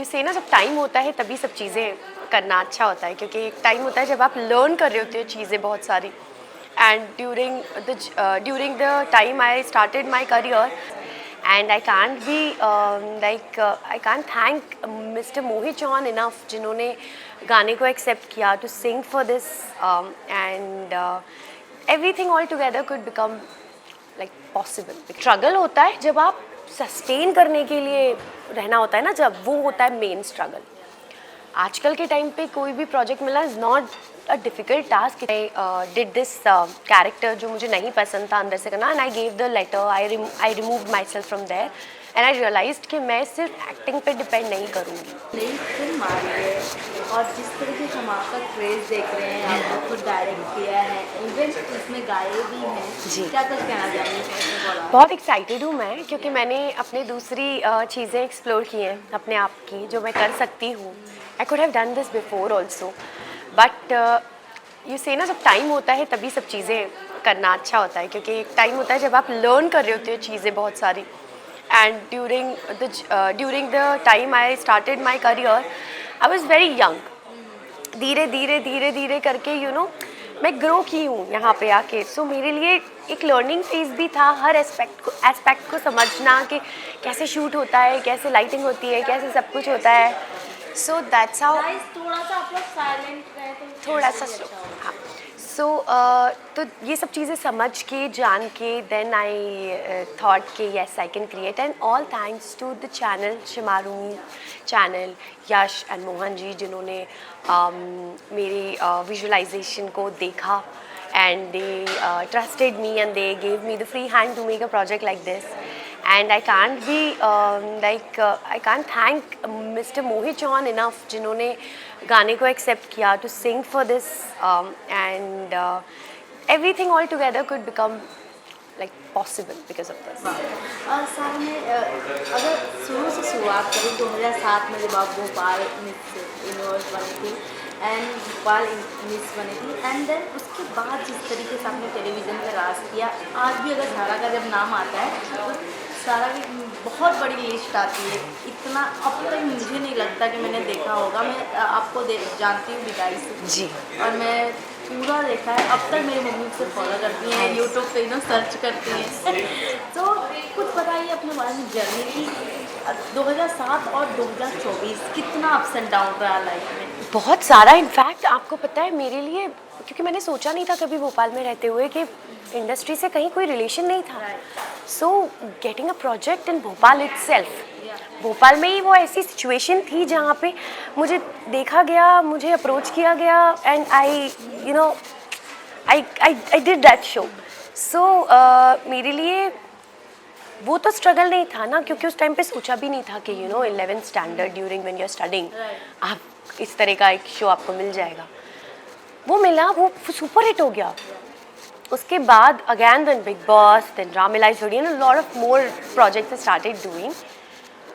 से ना जब टाइम होता है तभी सब चीज़ें करना अच्छा होता है, क्योंकि एक टाइम होता है जब आप लर्न कर रहे होते हो चीज़ें बहुत सारी. And during the time I started my career, and I can't thank Mr. Mohit Chauhan enough, जिन्होंने गाने को एक्सेप्ट किया to sing for this, and everything all together could become like possible. Struggle होता है जब आप सस्टेन करने के लिए रहना होता है ना, जब वो होता है मेन स्ट्रगल. आजकल के टाइम पे कोई भी प्रोजेक्ट मिला is not a difficult task. I did this character जो मुझे नहीं पसंद था अंदर से करना, and I gave the letter, I remove myself from there, and I realized कि मैं सिर्फ एक्टिंग पे डिपेंड नहीं करूँगी. नई फिल्म आ रही है और जिस तरीके से हम आपका क्रेज देख रहे हैं, आपने खुद डायरेक्ट किया है, इवन इसमें गाए भी हैं जी. क्या कुछ कहना चाहेंगे? बहुत एक्साइटेड हूँ मैं, क्योंकि मैंने अपनी दूसरी चीज़ें एक्सप्लोर की हैं अपने आप की जो मैं कर सकती हूँ. I could have done this before also, but you से ना जब टाइम होता है तभी सब चीज़ें करना अच्छा होता है, क्योंकि एक टाइम होता है जब आप लर्न कर रहे होते हो चीज़ें बहुत सारी. And during the time I started my career, I was very young. धीरे धीरे करके मैं ग्रो की हूँ यहाँ पे आके. सो मेरे लिए एक लर्निंग फेज भी था, हर एस्पेक्ट को समझना कि कैसे शूट होता है, कैसे लाइटिंग होती है, कैसे सब कुछ होता है. So that's how. थोड़ा सा आप लोग साइलेंट रहे तो थोड़ा सा स्लो. हाँ. सो तो ये सब चीज़ें समझ के जान के देन आई थॉट कि yes I can create, and all thanks to the channel ShemarooMe channel, Yash and Mohan ji, जिन्होंने मेरी विजुअलाइजेशन को देखा, and they trusted me and they gave me the free hand to make a project like this. And I can't I can't thank Mr. Mohit Chauhan enough, जिन्होंने गाने को accept किया to sing for this, and everything all together could become like possible because of this. सारा में अगर शुरू से शुरुआत करें 2007 में जब आप भोपाल मिस यूनिवर्स बनी थी एंड भोपाल मिस बनी थी, एंड देन उसके बाद जिस तरीके से आपने टेलीविज़न में राज किया, आज भी अगर सारा का जब नाम आता है तो सारा की बहुत बड़ी लिस्ट आती है. इतना अब तक मुझे नहीं लगता कि मैंने देखा होगा. मैं आपको जानती हूँ विदाई से जी. और मैं पूरा देखा है. अब तक मेरी मम्मी उसे फॉलो करती हैं, यूट्यूब पे सर्च करती हैं. तो कुछ बताइए अपने बारे में जर्नी की. 2007 और 2024 कितना अप्स एंड डाउन रहा लाइफ में? बहुत सारा. इनफैक्ट आपको पता है मेरे लिए, क्योंकि मैंने सोचा नहीं था कभी भोपाल में रहते हुए कि इंडस्ट्री से कहीं कोई रिलेशन नहीं था. So getting a project in Bhopal itself, Bhopal में ही वो ऐसी सिचुएशन थी जहाँ पे मुझे देखा गया, मुझे अप्रोच किया गया, and I did that show. So मेरे लिए वो तो स्ट्रगल नहीं था ना, क्योंकि उस टाइम पे सोचा भी नहीं था कि 11th standard during when you are studying आप इस तरह का एक शो आपको मिल जाएगा. वो मिला, वो सुपर हिट हो गया. उसके बाद again then Bigg Boss, then Ramleela जोड़ी, lot of more projects I started doing.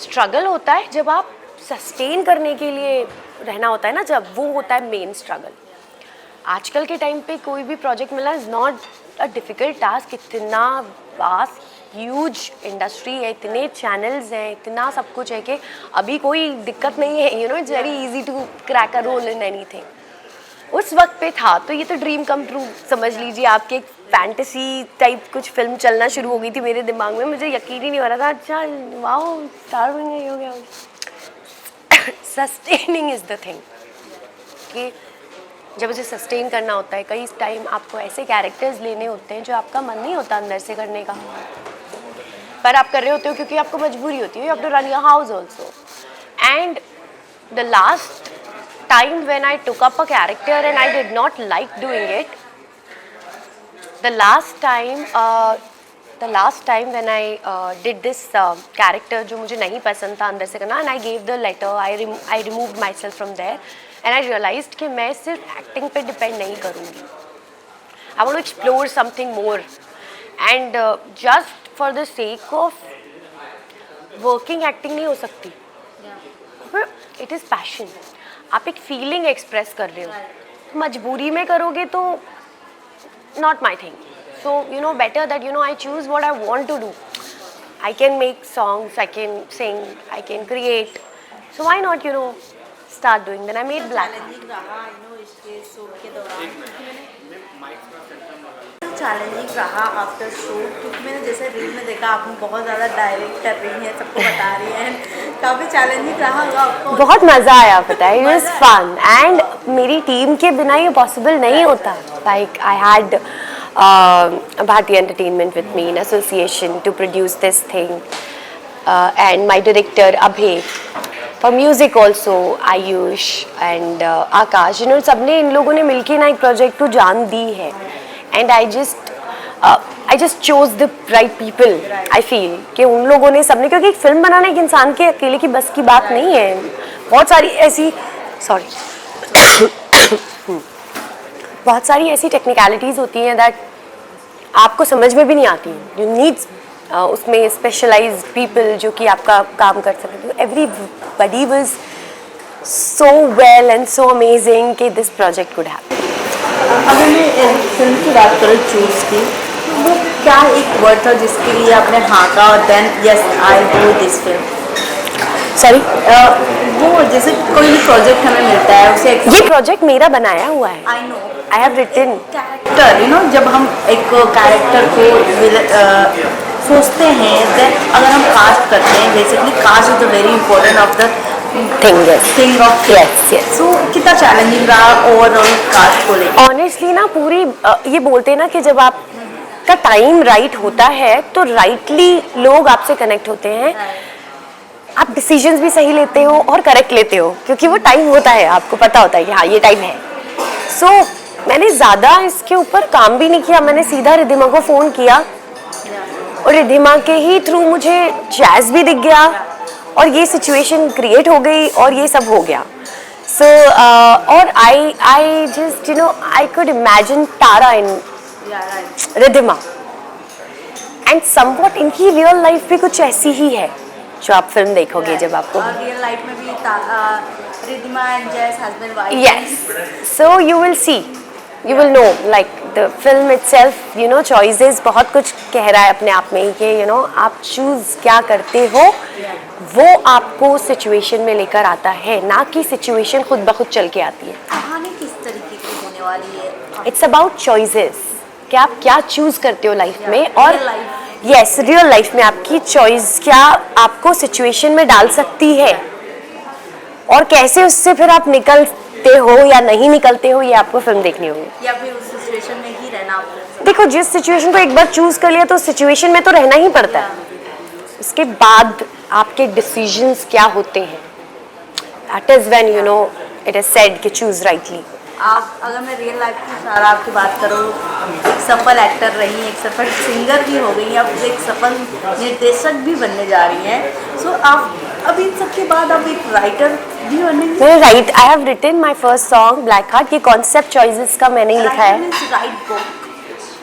Struggle होता है जब आप सस्टेन करने के लिए रहना होता है ना, जब वो होता है मेन स्ट्रगल. आजकल के टाइम पे कोई भी प्रोजेक्ट मिला is not a difficult task. इतना वास्ट ह्यूज इंडस्ट्री है, इतने चैनल्स हैं, इतना सब कुछ है कि अभी कोई दिक्कत नहीं है. It's very easy to crack a role in anything. उस वक्त पे था तो ये तो ड्रीम कम ट्रू समझ लीजिए. आपके एक फैंटेसी टाइप कुछ फिल्म चलना शुरू हो गई थी मेरे दिमाग में. मुझे यकीन ही नहीं हो रहा था. अच्छा वाओ स्टार बन गई हो गया. सस्टेनिंग इज़ द थिंग, कि जब उसे सस्टेन करना होता है, कई टाइम आपको ऐसे कैरेक्टर्स लेने होते हैं जो आपका मन नहीं होता अंदर से करने का, पर आप कर रहे होते हो क्योंकि आपको मजबूरी होती है. You have to run your house also. And the last time when I took up a character and I did not like doing it, the last time when I did this character जो मुझे नहीं पसंद था अंदर से करना, and I gave the letter, I removed myself from there, and I realized कि मैं सिर्फ एक्टिंग पे डिपेंड नहीं करूँगी. I want to explore something more, and just for the sake of working acting नहीं हो सकती. It is passion. आप एक फीलिंग एक्सप्रेस कर रहे हो, मजबूरी में करोगे तो not my thing. So better that I choose what I want to do. I can make songs, I can sing, I can create, So why not, you know, start doing? Then I made Black Heart. Challenging रहा इसके shoot के दौरान, challenging रहा after shoot, क्योंकि मैंने जैसे reel में देखा आपने बहुत ज़्यादा डायरेक्ट कर रही हैं, सबको बता रही हैं, काफ़ी चैलेंजिंग रहा होगा आपको? बहुत मज़ा आया, पता है, इट वाज फन एंड मेरी टीम के बिना ये पॉसिबल नहीं होता. Like I had Bharti Entertainment with me in association to produce this thing, and my director Abhay, for music also Ayush and Akash, you know, सबने इन लोगों ने मिलके ना एक प्रोजेक्ट को जान दी है. And I just chose the right people. I feel कि उन लोगों ने सबने, क्योंकि एक फिल्म बनाना एक इंसान के अकेले की बस की बात नहीं है. बहुत सारी ऐसी बहुत सारी ऐसी टेक्निकलिटीज़ होती हैं दैट आपको समझ में भी नहीं आती. यू नीड उसमें स्पेशलाइज्ड पीपल जो कि आपका काम कर सकें. Everybody was so well and so amazing कि दिस प्रोजेक्ट कुड हैपन. अगर मैं फिल्म की बात करूँ चूज़ की, तो वो क्या एक वर्ड था जिसके लिए आपने हाँ कहा और then yes I do this film? Sorry, वो जैसे कोई भी प्रोजेक्ट हमें मिलता है उसे ये प्रोजेक्ट मेरा बनाया हुआ है. I know, I have written character, you know, जब हम एक कैरेक्टर को सोचते हैं, देन अगर हम कास्ट करते हैं, basically cast is the very important of the thing of yes. So कितना चैलेंजिंग रहा ओवरऑल कास्ट को लेकर? ऑनेस्टली ना पूरी ये बोलते हैं ना कि जब आपका टाइम राइट होता है तो राइटली लोग आपसे कनेक्ट होते हैं. आप डिसीजंस भी सही लेते हो और करेक्ट लेते हो, क्योंकि वो टाइम होता है, आपको पता होता है कि हाँ ये टाइम है. सो मैंने ज़्यादा इसके ऊपर काम भी नहीं किया. मैंने सीधा रिद्धिमा को फ़ोन किया और रिद्धिमा के ही थ्रू मुझे जैज़ भी दिख गया और ये सिचुएशन क्रिएट हो गई और ये सब हो गया. सो और I just you know I could imagine Tara in Riddhima and somewhat इनकी रियल लाइफ भी कुछ ऐसी ही है जो आप फिल्म देखोगे जब आपको. रियल लाइफ में भी रिद्धिमा एंड जैस husband wife. Yes. So you will see, you will know, like the film itself, you know, choices बहुत कुछ कह रहा है अपने आप में ही कि you know आप choose क्या करते हो, वो आपको सिचुएशन में लेकर आता है, ना कि सिचुएशन खुद ब खुद चल के आती है. कहानी किस तरीके की होने वाली है? It's about choices कि आप क्या choose करते हो लाइफ में, और Real life. yes, real life में आपकी चॉइस क्या आपको सिचुएशन में डाल सकती है और कैसे उससे फिर आप निकलते हो या नहीं निकलते हो, ये आपको फिल्म देखनी होगी. या फिर उस सिचुएशन में ही रहना आपको? देखो, जिस सिचुएशन को एक बार चूज कर लिया तो उस सिचुएशन में तो रहना ही पड़ता है. उसके बाद आपके डिसीजंस क्या होते हैं, that is when you know it is said कि चूज राइटली. आप अगर मैं रियल लाइफ की सारा आपकी बात करूँ, एक सफल एक्टर रही, एक सफल सिंगर भी हो गई, अब एक सफल निर्देशक भी बनने जा रही हैं. सो आप अब इन सब के बाद अब एक राइटर भी बनेंगे? Right, I have written my first song black heart. ये कॉन्सेप्ट चॉइसेस का मैंने ही लिखा है. Write book.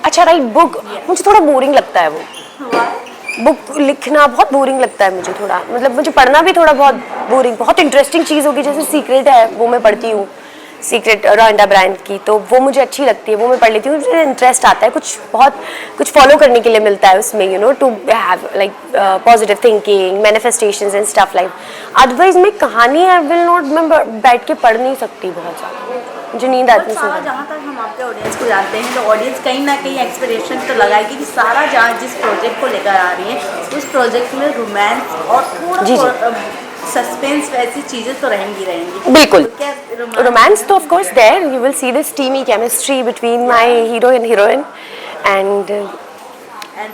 अच्छा, राइट बुक मुझे थोड़ा बोरिंग लगता है. वो बुक लिखना बहुत बोरिंग लगता है मुझे थोड़ा, मतलब मुझे पढ़ना भी थोड़ा बहुत बोरिंग. बहुत इंटरेस्टिंग चीज़ होगी, जैसे सीक्रेट है वो मैं पढ़ती हूँ, सीक्रेट रॉन्डा ब्रांड की, तो वो मुझे अच्छी लगती है, वो मैं पढ़ लेती हूँ. मुझे इंटरेस्ट आता है, कुछ फॉलो करने के लिए मिलता है उसमें, you know, to have like positive thinking, manifestations and stuff like. Otherwise मैं कहानी आई विल नॉट, मैं बैठ के पढ़ नहीं सकती बहुत ज़्यादा, मुझे नींद आती है. जहाँ तक हम आपके ऑडियंस को जानते हैं, तो ऑडियंस कहीं ना कहीं एक्सपेक्टेशन तो लगाएगी कि सारा जहाँ जिस प्रोजेक्ट को लेकर आ रही है उस प्रोजेक्ट में रोमांस और थोड़ा सस्पेंस वैसी चीजें तो रहेंगी. बिल्कुल, रोमांस तो of course there. You will see this steamy chemistry between my hero and heroine, and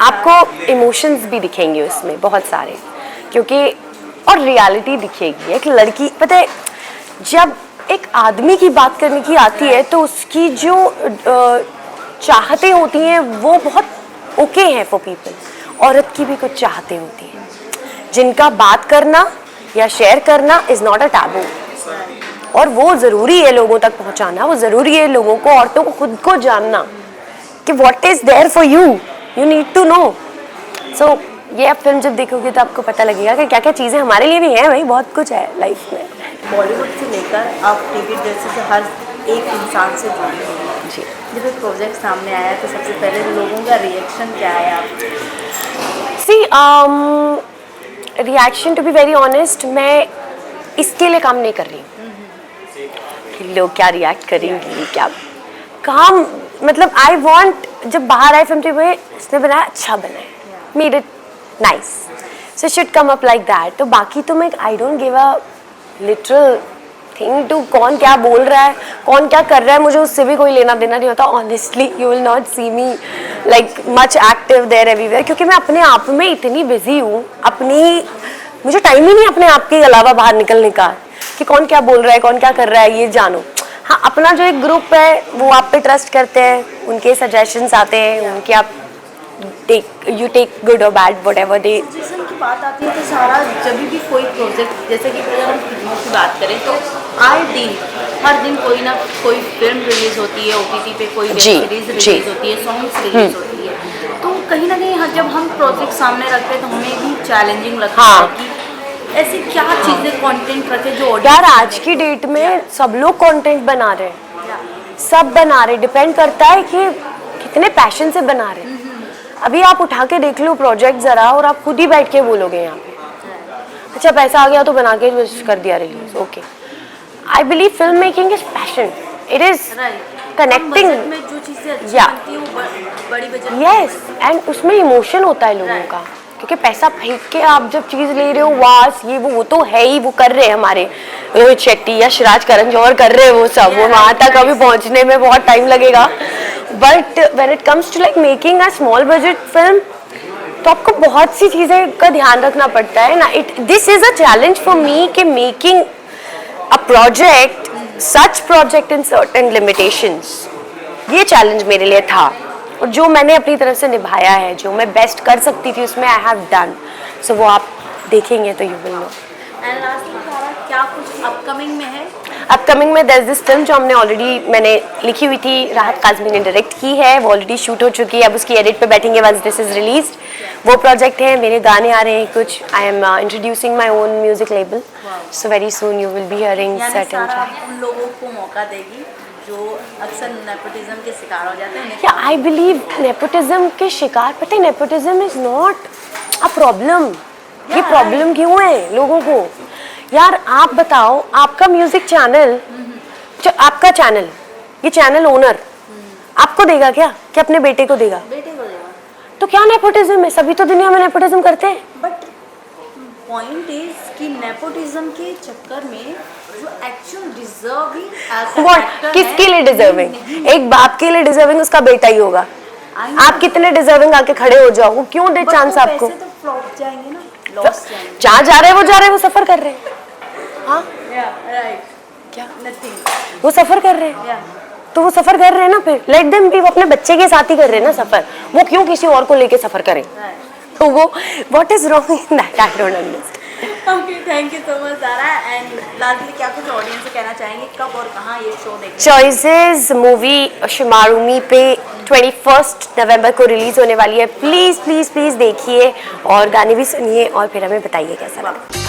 आपको इमोशंस भी दिखेंगे उसमें बहुत सारे, क्योंकि और रियलिटी दिखेगी. एक लड़की, पता है, जब एक आदमी की बात करने की आती है तो उसकी जो चाहते होती हैं वो बहुत ओके हैं फॉर पीपल. औरत की भी कुछ चाहते होती हैं जिनका बात करना या शेयर करना इज़ नॉट अ टैबू, और वो ज़रूरी है लोगों तक पहुंचाना. वो ज़रूरी है लोगों को, औरतों को खुद को जानना कि what is there for you, you need to know. So ये आप फिल्म जब देखोगे तो आपको पता लगेगा कि क्या क्या चीज़ें हमारे लिए भी हैं. भाई बहुत कुछ है लाइफ में. बॉलीवुड से लेकर आप टीवी इंडस्ट्री से हर एक इंसान से जुड़े हैं जी. जब एक प्रोजेक्ट सामने आया तो सबसे पहले लोगों का रिएक्शन क्या आया? See reaction, to be very honest, मैं इसके लिए काम नहीं कर रही हूँ कि लोग क्या रिएक्ट करेंगे, क्या काम, मतलब आई वांट, जब बाहर आए फिल्म टीवी इसने बनाया अच्छा बनाया, made it nice, so should come up like that. तो बाकी तो मैं I don't give a literal thing to कौन क्या बोल रहा है, कौन क्या कर रहा है, मुझे उससे भी कोई लेना देना नहीं होता। Honestly you will not see me like much active there everywhere, क्योंकि मैं अपने आप में इतनी बिजी हूँ, मुझे टाइम ही नहीं अपने आप के अलावा बाहर निकलने का कि कौन क्या बोल रहा है, कौन क्या कर रहा है, ये जानो। हाँ, अपना जो एक ग्रुप है वो आप पे ट्रस्ट करते हैं, उनके सजेशंस आते हैं, उनके आप यू टेक गुड और bad what ever they. Suggestion की बात आती है तो सारा, जब भी कोई प्रोजेक्ट, जैसे कि अगर हम फिल्मों की बात करें तो आए दिन हर दिन कोई ना कोई फिल्म रिलीज होती है, OTT पे कोई वेब सीरीज रिलीज होती है, सॉन्ग्स रिलीज होती है, तो कहीं ना कहीं जब हम प्रोजेक्ट सामने रखते हैं तो हमें भी चैलेंजिंग लगता है कि ऐसी क्या चीज़ें कंटेंट रखे जो यार आज की डेट में सब लोग कंटेंट बना रहे हैं, सब बना रहे, डिपेंड करता है कि कितने पैशन से बना रहे हैं। अभी आप उठा के देख लो प्रोजेक्ट जरा, और आप खुद ही बैठ के बोलोगे यहाँ पे अच्छा पैसा आ गया तो बना के कर दिया release, okay. I believe film making is passion, it is connecting में जो चीज़ें अच्छी बनती है वो बड़ी बजट, यस, एंड उसमें इमोशन होता है लोगों का, क्योंकि पैसा फेंक के आप जब चीज़ ले रहे हो, वास ये वो तो है ही, वो कर रहे हैं हमारे रोहित शेट्टी, यशराज, करण जौहर कर रहे हैं वो सब, वो वहाँ तक अभी पहुँचने में बहुत टाइम लगेगा। But when it comes to like making a small budget film, तो आपको बहुत सी चीज़ें का ध्यान रखना पड़ता है ना। This is a challenge for me कि making a project, such project in certain limitations, ये चैलेंज मेरे लिए था, और जो मैंने अपनी तरफ से निभाया है, जो मैं बेस्ट कर सकती थी उसमें आई हैव डन, सो वो आप देखेंगे तो you will know. And lastly सारा क्या कुछ अपकमिंग में है? अपकमिंग में देयर इज दिस फिल्म जो मैंने लिखी हुई थी, राहत काज़मी ने डायरेक्ट की है, वो ऑलरेडी शूट हो चुकी है, अब उसकी एडिट पे बैठेंगे वंस दिस इज रिलीज्ड, वो प्रोजेक्ट है। मेरे गाने आ रहे हैं कुछ, I am introducing my own music label, so very soon you will be hearing certain track. उन लोगों को मौका देगी जो अक्सर नेपोटिज्म के शिकार हो जाते हैं। या आई बिलीव नेपोटिज्म के शिकार, पता है nepotism is not a problem, ये प्रॉब्लम क्यों है लोगों को? यार आप बताओ, आपका म्यूजिक चैनल, आपका चैनल, ये चैनल ओनर आपको देगा क्या कि अपने बेटे को देगा? बेटे को देगा। तो क्या नेपोटिज्म है? सभी तो दुनिया में नेपोटिज्म करते हैं। बट पॉइंट इज कि नेपोटिज्म के चक्कर में जो एक्चुअल डिजर्विंग किसके लिए डिजर्विंग? एक बाप के लिए डिजर्विंग उसका बेटा ही होगा। आप कितने डिजर्विंग आके खड़े हो जाओ, वो क्यों दे चांस आपको? तो फ्लॉप जाएंगे ना, लॉस जाएंगे। जहाँ जा रहे हैं वो सफर कर रहे हैं। हाँ राइट, क्या नथिंग, वो सफर कर रहे हैं, तो वो सफर कर रहे हैं ना, फिर लेट देम बी, वो अपने बच्चे के साथ ही कर रहे हैं ना सफर, वो क्यों किसी और को लेके सफर करें? तो वो what is wrong in that? I don't understand. Okay, thank you so much सारा। एंड लास्टली क्या कुछ ऑडियंस से कहना चाहेंगे, कब और कहाँ ये शो देखेंगे? चॉइसेस मूवी शिमारुमी पे 21 नवंबर को रिलीज होने वाली है, प्लीज प्लीज प्लीज देखिए और गाने भी सुनिए और फिर हमें बताइए कैसा लगा।